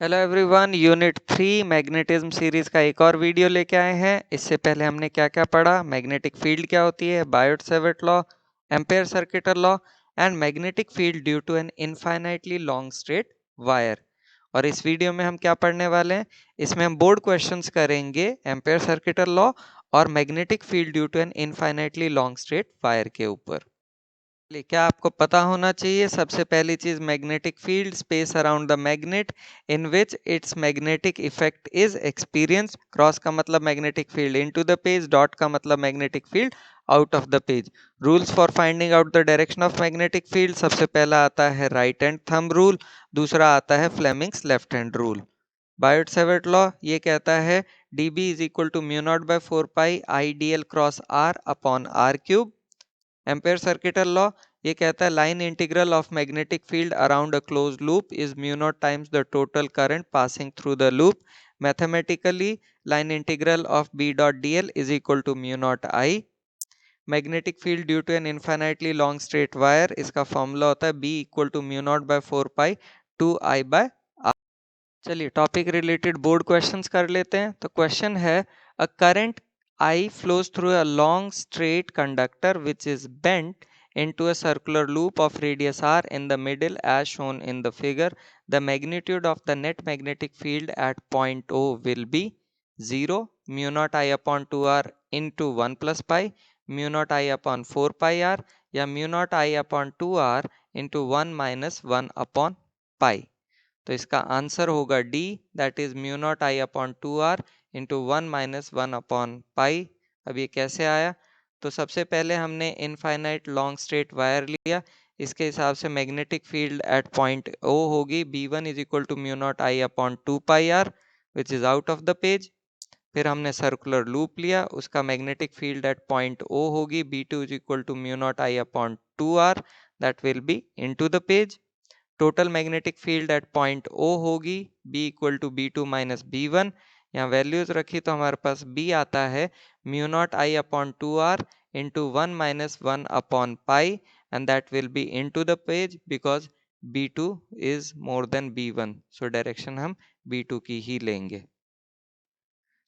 Hello everyone, unit 3 magnetism series का एक और वीडियो लेके आए हैं। इससे पहले हमने क्या क्या पढ़ा, मैग्नेटिक फील्ड क्या होती है, Biot Savart law, Ampere circuital law and magnetic field due to an infinitely long straight wire. और इस वीडियो में हम क्या पढ़ने वाले हैं, इसमें हम बोर्ड क्वेश्चंस करेंगे एम्पेयर सर्किटल लॉ और magnetic field due to an infinitely long straight wire के ऊपर। क्या आपको पता होना चाहिए, सबसे पहली चीज magnetic field space around the magnet in which it's magnetic effect is experienced. Cross का मतलब magnetic field into the page, dot का मतलब magnetic field out of the page. Rules for finding out the direction of magnetic field, सबसे पहला आता है right hand thumb rule, दूसरा आता है Fleming's left hand rule. Biot Savart law ये कहता है dB is equal to mu not by 4 pi I D L cross R upon R cube. Ampere circuital law ये कहता है line integral of magnetic field around a closed loop is mu not times the total current passing through the loop. Mathematically line integral of B dot D L is equal to mu not I. Magnetic field due to an infinitely long straight wire, इसका formula होता है B equal to mu not by 4 pi 2 I by R. चलिए topic related board questions कर लेते हैं। तो question है a current I flows through a long straight conductor which is bent into a circular loop of radius r in the middle as shown in the figure. The magnitude of the net magnetic field at point O will be 0, mu naught I upon 2r into 1 plus pi, mu naught I upon 4 pi r या mu naught I upon 2r into 1 minus 1 upon pi। तो इसका answer होगा D, that is mu not I upon 2r into 1 minus 1 upon pi. अब ये कैसे आया, तो सबसे पहले हमने इनफाइनाइट लॉन्ग स्ट्रेट वायर लिया, इसके हिसाब से magnetic field at point O होगी b1 is equal to mu not I upon 2 pi R which is out of the page. फिर हमने सर्कुलर लूप लिया, उसका magnetic field at point O होगी b2 is equal to mu not I upon 2r, that will be into the page. Total magnetic field at point O होगी B equal to B2 minus B1। यहाँ values रखी तो हमारे पास B आता है mu not I upon 2r into 1 minus 1 upon pi and that will be into the page because B2 is more than B1, so direction हम B2 की ही लेंगे।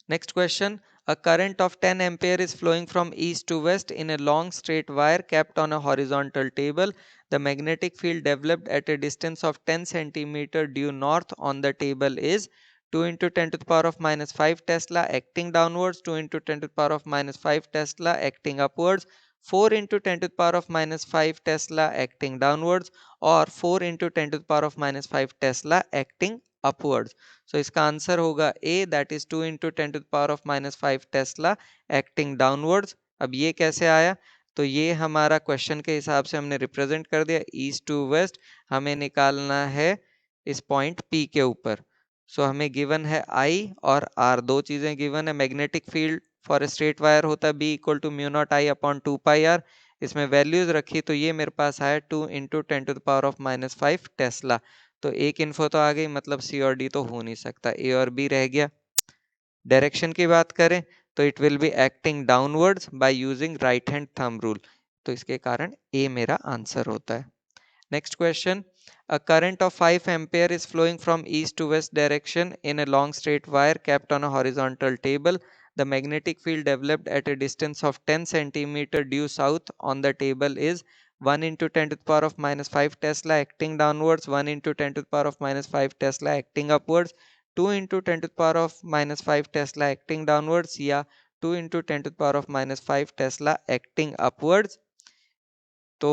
Next question. A current of 10 ampere is flowing from east to west in a long straight wire kept on a horizontal table. The magnetic field developed at a distance of 10 centimeter due north on the table is 2 into 10 to the power of minus 5 Tesla acting downwards, 2 into 10 to the power of minus 5 Tesla acting upwards, 4 into 10 to the power of minus 5 Tesla acting downwards, or 4 into 10 to the power of minus 5 Tesla acting upwards। सो इसका answer होगा A, that is 2 into 10 to the power of minus 5 tesla acting downwards. अब ये कैसे आया, तो ये हमारा question के हिसाब से हमने रिप्रेजेंट कर दिया ईस्ट टू वेस्ट। हमें निकालना है इस पॉइंट पी के ऊपर। सो हमें गिवन है आई और आर, दो चीजें गिवन है। Magnetic field for a straight wire होता है B equal to mu not I upon 2 pi R, इसमें वैल्यूज रखी तो ये मेरे पास आया 2 into 10 to the power of minus 5 tesla. तो एक इन्फो तो आ गई, मतलब सी और डी तो हो नहीं सकता, ए और बी रह गया। डायरेक्शन की बात करें तो it will be acting downwards by using right hand thumb rule, तो इसके कारण ए मेरा आंसर होता है। Next question, a current of 5 ampere is flowing from east to west direction in a long straight wire kept on a horizontal table. The magnetic field developed at a distance of 10 centimeter due south on the table is 1 into 10 to the power of minus 5 Tesla acting downwards, 1 into 10 to the power of minus 5 Tesla acting upwards, 2 into 10 to the power of minus 5 Tesla acting downwards या 2 into 10 to the power of minus 5 Tesla acting upwards। तो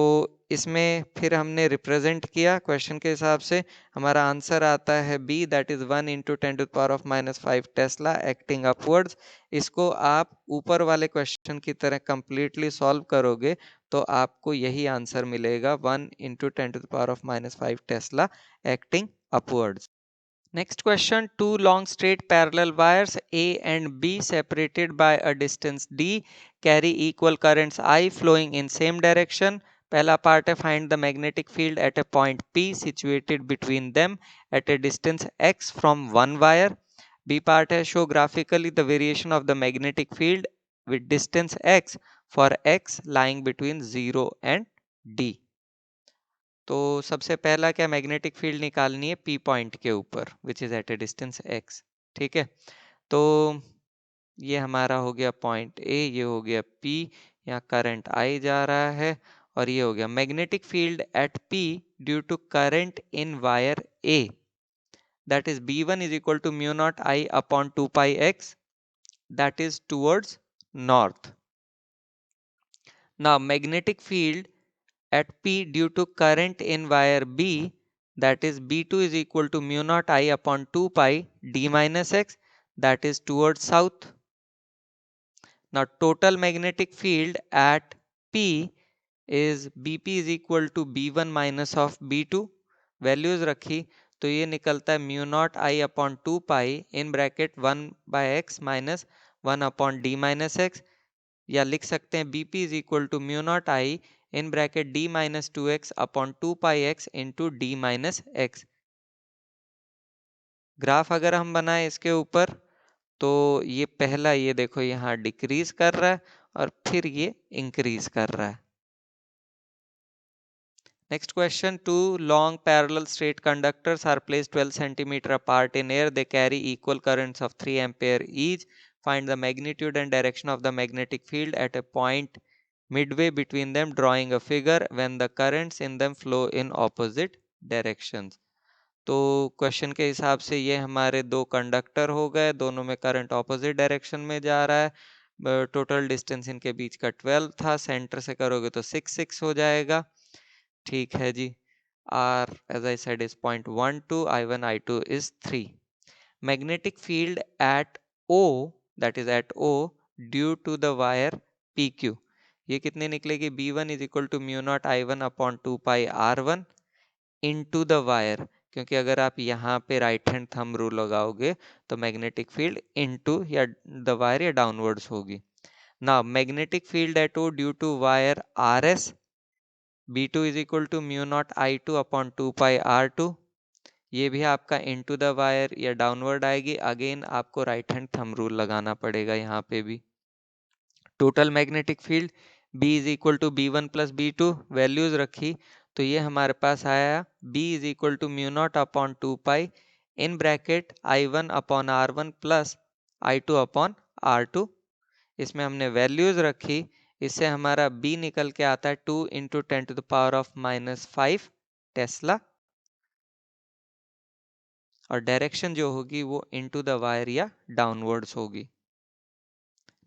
इसमें फिर हमने represent किया question के हिसाब से, हमारा आंसर आता है B, that is 1 into 10 to the power of minus 5 tesla acting upwards. इसको आप ऊपर वाले क्वेश्चन की तरह कंप्लीटली सॉल्व करोगे तो आपको यही आंसर मिलेगा 1 into 10 to the power of minus 5 tesla acting upwards. Next question, two long straight parallel wires A and B separated by a distance D carry equal currents I flowing in same direction। पहला part है find the magnetic field at a point P situated between them at a distance x from one wire। B part है show graphically the variation of the magnetic field with distance x for x lying between 0 and D। तो सबसे पहला क्या, magnetic field निकालनी है P point के ऊपर which is at a distance x। ठीक है, तो ये हमारा हो गया पॉइंट A, ये हो गया P, यहाँ करंट I जा रहा है, और ये हो गया magnetic field at P due to current in wire A, that is B1 is equal to mu naught I upon 2 pi x, that is towards north. Now magnetic field at P due to current in wire B, that is B2 is equal to mu naught I upon 2 pi d minus x, that is towards south. Now total magnetic field at P is BP is equal to B1 minus of B2, values रखी तो ये निकलता है mu not I upon 2 pi in bracket 1 by x minus 1 upon d minus x, या लिख सकते हैं BP is equal to mu not I in bracket d minus 2x upon 2 pi x into d minus x. Graph अगर हम बनाए इसके ऊपर तो ये पहला, ये देखो यहाँ डिक्रीज कर रहा है और फिर ये इंक्रीज कर रहा है। Next question, two long parallel straight conductors are placed 12 centimeter apart in air. They carry equal currents of 3 ampere each. Find the magnitude and direction of the magnetic field at a point midway between them, drawing a figure when the currents in them flow in opposite directions. तो question के हिसाब से ये हमारे दो conductor हो गए, दोनों में करंट ऑपोजिट डायरेक्शन में जा रहा है, टोटल डिस्टेंस इनके बीच का 12 था, सेंटर से करोगे तो 6 हो जाएगा। ठीक है जी, R as I said is 0.12, I1 I2 is 3. Magnetic field at O, that is at O due to the wire PQ, ये कितनी निकलेगी, B1 is equal to mu naught I1 upon 2 pi R1 into the wire, क्योंकि अगर आप यहाँ पे right hand thumb rule लगाओगे तो मैग्नेटिक फील्ड इनटू या द वायर या डाउनवर्ड्स होगी। Now magnetic field at O due to wire RS, B2 is equal to mu naught I2 upon 2 pi R2, ये भी आपका इनटू द वायर या downward आएगी, अगेन आपको राइट हैंड थंब रूल लगाना पड़ेगा यहाँ पे भी। Total magnetic field B is equal to B1 plus B2, values रखी तो ये हमारे पास आया B is equal to mu naught upon 2 pi in bracket I1 upon R1 plus I2 upon R2, इसमें हमने वैल्यूज रखी, इससे हमारा B निकल के आता है 2 into 10 to the power of -5 tesla, और डायरेक्शन जो होगी वो इनटू द वायर या डाउनवर्ड्स होगी।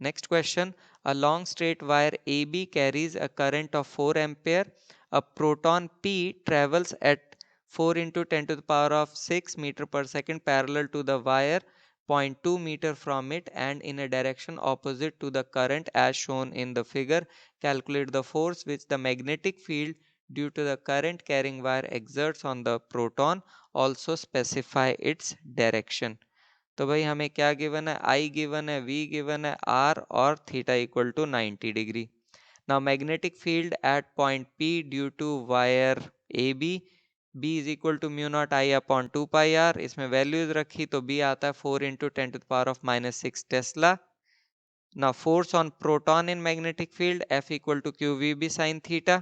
Next question, a long straight wire AB carries a current of 4 ampere, a proton P travels at 4 into 10 to the power of 6 meter per second parallel to the wire 0.2 meter from it and in a direction opposite to the current as shown in the figure. Calculate the force which the magnetic field due to the current carrying wire exerts on the proton. Also specify its direction. तो भाई हमें क्या given है, I given है, V given है, R और theta equal to 90 degree. Now magnetic field at point P due to wire AB, B is equal to mu not I upon 2 pi R, इसमें values रखी तो B आता है 4 into 10 to the power of -6 tesla. Now force on proton in magnetic field F equal to QVB sine theta,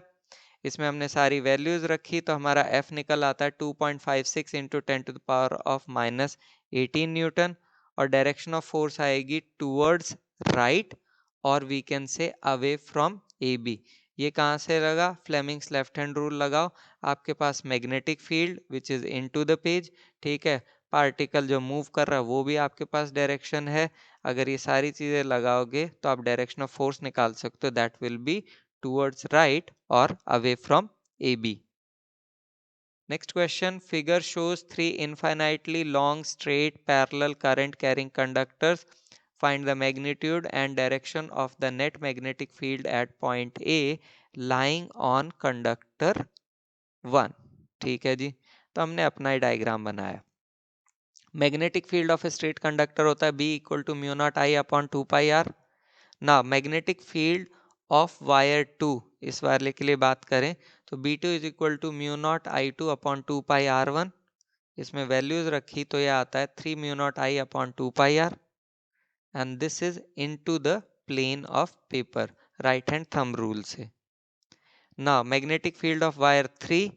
इसमें हमने सारी values रखी तो हमारा F निकल आता है 2.56 into 10 to the power of -18 newton, और डायरेक्शन ऑफ फोर्स आएगी टूवर्ड्स राइट, और we can say away from AB। ये कहाँ से लगा, फ्लेमिंग्स लेफ्ट हैंड रूल लगाओ, आपके पास magnetic field which is into the page, ठीक है, पार्टिकल जो मूव कर रहा है वो भी आपके पास डायरेक्शन है, अगर ये सारी चीजें लगाओगे तो आप डायरेक्शन ऑफ फोर्स निकाल सकते हो, that will B towards right or away from AB. Next question, figure shows three infinitely long straight parallel current carrying conductors. Find the magnitude and direction of the net magnetic field at point A lying on conductor 1। ठीक है जी, तो हमने अपना ही diagram बनाया। Magnetic field of a straight conductor होता है B equal to mu not I upon 2 pi R। ना मैग्नेटिक फील्ड ऑफ वायर 2, इस वाले के लिए बात करें तो B2 is equal to mu not I2 upon 2 pi R1, इसमें वैल्यूज रखी तो यह आता है 3 mu not I upon 2 pi R, and this is into the plane of paper, right hand thumb rule से। ना मैग्नेटिक फील्ड ऑफ वायर 3,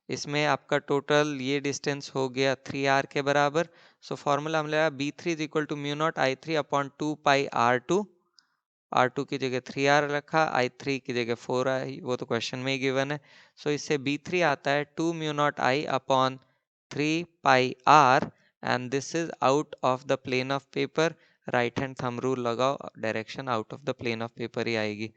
इसमें आपका टोटल ये डिस्टेंस हो गया 3r के बराबर। सो फॉर्मूला हमने लिया B3 is equal to mu not I3 upon 2 pi R2। R2 की जगह 3r रखा, I3 की जगह 4 आई, वो तो क्वेश्चन में ही गिवन है। सो इससे B3 आता है 2 mu not I upon 3 pi R and this is out of the plane of paper. Right hand thumb rule लगाओ, direction out of the plane of paper ही आएगी।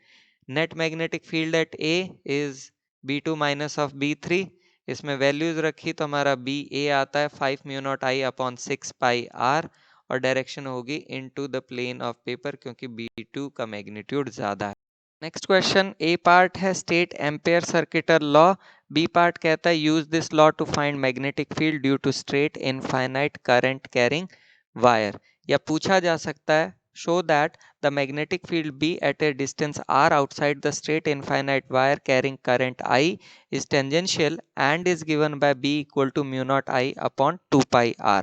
Net magnetic field at A is B2 minus of B3। इसमें values रखी तो हमारा BA आता है 5 mu not I upon 6 pi R और डायरेक्शन होगी into the plane of paper क्योंकि B2 का मैग्नीट्यूड ज्यादा है। नेक्स्ट क्वेश्चन, ए पार्ट है state Ampere circuital law, B part कहता है use this law to find magnetic field due to straight infinite current carrying wire. या पूछा जा सकता है show that the magnetic field B at a distance r outside the straight infinite wire carrying current I is tangential and is given by B equal to mu naught I upon 2 pi r।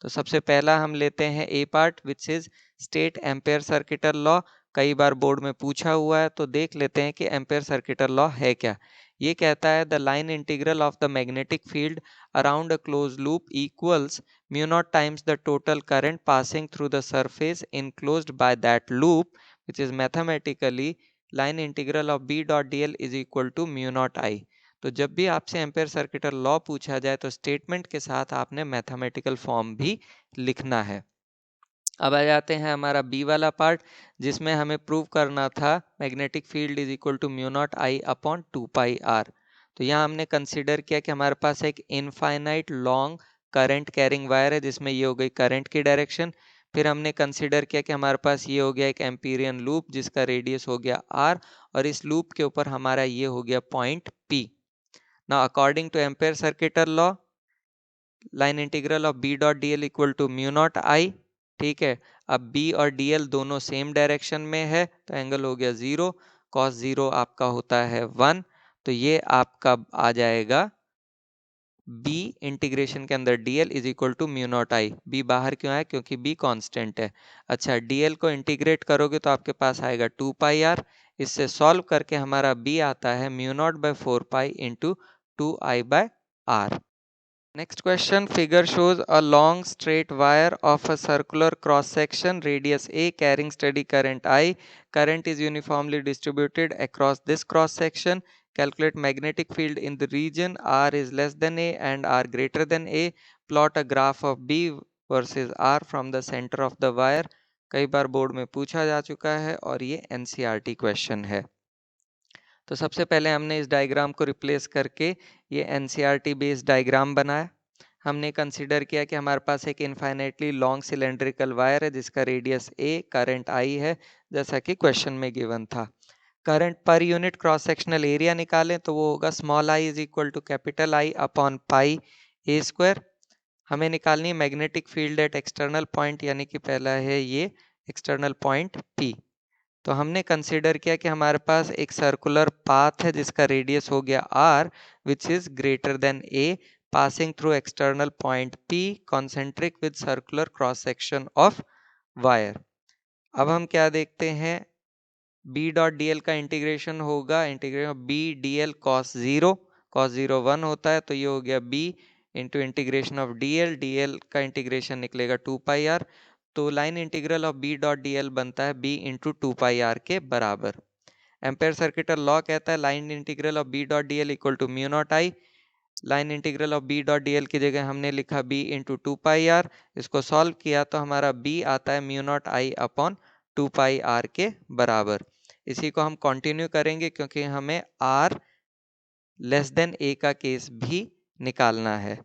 तो सबसे पहला हम लेते हैं A part which is state Ampere circuital law. कई बार board में पूछा हुआ है तो देख लेते हैं कि एम्पेयर सर्किटर लॉ है क्या। ये कहता है the line integral of the magnetic field around a close loop equals mu naught times the total current passing through the surface enclosed by that loop, which is mathematically line integral of B dot dl is equal to mu naught I। तो जब भी आपसे ampere circuital law पूछा जाए तो statement के साथ आपने मैथमेटिकल फॉर्म भी लिखना है। अब आ जाते हैं हमारा बी वाला पार्ट जिसमें हमें प्रूव करना था magnetic field is equal to mu not I upon 2 pi R. तो यहाँ हमने कंसिडर किया कि हमारे पास एक infinite long current carrying wire है जिसमें ये हो गई करंट की डायरेक्शन। फिर हमने कंसिडर किया कि हमारे पास ये हो गया एक एम्पीरियन लूप जिसका रेडियस हो गया आर और इस लूप के ऊपर हमारा ये हो गया point P. Now according to Ampere circuital law line integral of B dot D L equal to mu not I. ठीक है, अब B और DL दोनों सेम डायरेक्शन में है तो एंगल हो गया 0, cos 0 आपका होता है 1। तो ये आपका आ जाएगा B इंटीग्रेशन के अंदर DL is equal to mu not I. B बाहर क्यों आया, क्योंकि B कांस्टेंट है। अच्छा, DL को इंटीग्रेट करोगे तो आपके पास आएगा 2 पाई आर। इससे सॉल्व करके हमारा B आता है mu not by 4 pi into 2I by R. Next question, figure shows a long straight wire of a circular cross section radius A carrying steady current I. Current is uniformly distributed across this cross section. Calculate magnetic field in the region R is less than A and R greater than A. Plot a graph of B versus R from the center of the wire. कई बार board में पूछा जा चुका है और ये NCERT question है। तो सबसे पहले हमने इस डायग्राम को रिप्लेस करके ये NCERT बेस्ड डायग्राम बनाया। हमने कंसीडर किया कि हमारे पास एक इनफाइनाइटली लॉन्ग सिलेंड्रिकल वायर है जिसका रेडियस A, करंट I है जैसा कि क्वेश्चन में गिवन था। Current per unit cross sectional area निकालें तो वो होगा small I is equal to capital I upon pi A square. हमें निकालनी है magnetic field at external point, यानी कि पहला है ये एक्सटर्नल पॉइंट P। तो हमने कंसीडर किया कि हमारे पास एक सर्कुलर पाथ है जिसका रेडियस हो गया r which is greater than a passing through external point P concentric with circular cross section of wire। अब हम क्या देखते हैं, B डॉट डी एल का इंटीग्रेशन होगा integration B dl cos 0, cos 0 1 होता है तो ये हो गया B into integration of dl का इंटीग्रेशन निकलेगा 2 पाई आर। तो line integral of B dot D L बनता है B इंटू 2 पाई आर के बराबर। एम्पेयर सर्किटर लॉ कहता है line integral of B dot D L equal to mu not I. Line integral of B dot D l की जगह हमने लिखा B इंटू 2 पाई आर। इसको सॉल्व किया तो हमारा B आता है mu not I upon 2 pi R के बराबर। इसी को हम कंटिन्यू करेंगे क्योंकि हमें R लेस देन A का केस भी निकालना है।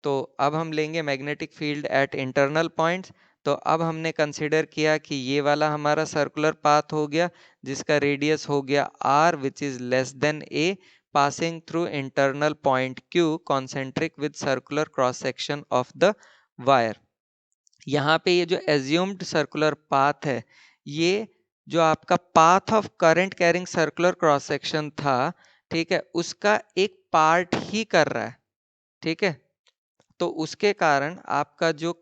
तो अब हम लेंगे magnetic field eight internal points. तो अब हमने कंसिडर किया कि ये वाला हमारा सर्कुलर पाथ हो गया जिसका रेडियस हो गया R which is less than A passing through internal point Q concentric with circular cross section of the wire। यहाँ पे ये जो assumed circular path है ये जो आपका path of current carrying circular cross section था, ठीक है, उसका एक पार्ट ही कर रहा है। ठीक है, तो उसके कारण आपका जो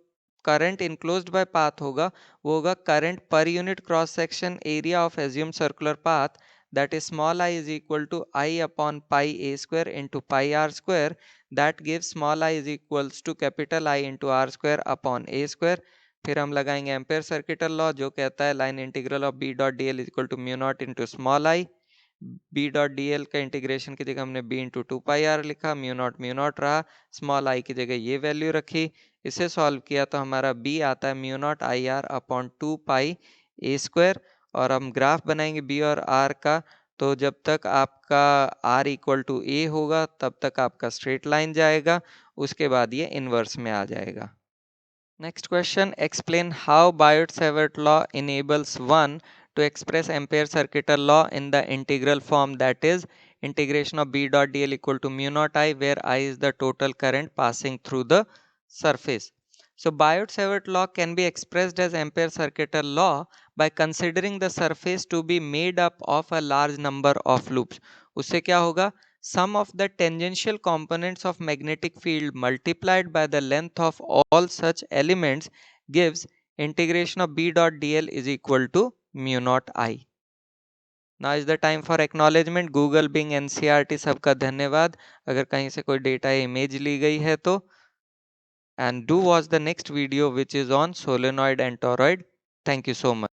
करंट इनक्लोज्ड बाय पाथ होगा वो होगा current per unit cross section area of assume circular path that is small I is equal to I upon pi a square into pi r square, that gives small I is equals to capital I into r square upon a square. फिर हम लगाएंगे ampere circuital law जो कहता है line integral of B dot D L is equal to mu not into small I. B dot D l का integration की जगह हमने B into two pi R लिखा, म्यू नॉट रहा, स्मॉल आई की जगह ये वैल्यू रखी. इसे सॉल्व किया तो हमारा बी आता है mu not I R upon two pi A square. और हम ग्राफ बनाएंगे बी और आर का, तो जब तक आपका r इक्वल टू ए होगा तब तक आपका स्ट्रेट लाइन जाएगा, उसके बाद ये इनवर्स में आ जाएगा. Next question, explain how Biot-Savart law enables one to express Ampere circuital law in the integral form, that is integration of B dot dl equal to mu naught I, where I is the total current passing through the surface. So Biot-Savart law can be expressed as Ampere circuital law by considering the surface to be made up of a large number of loops. उससे क्या होगा, sum of the tangential components of magnetic field multiplied by the length of all such elements gives integration of B dot dl is equal to mu naught I. Now is the time for acknowledgement. Google, Bing, NCERT सबका धन्यवाद. अगर कहीं से कोई data या image ली गई है तो. And do watch the next video which is on solenoid and toroid. Thank you so much.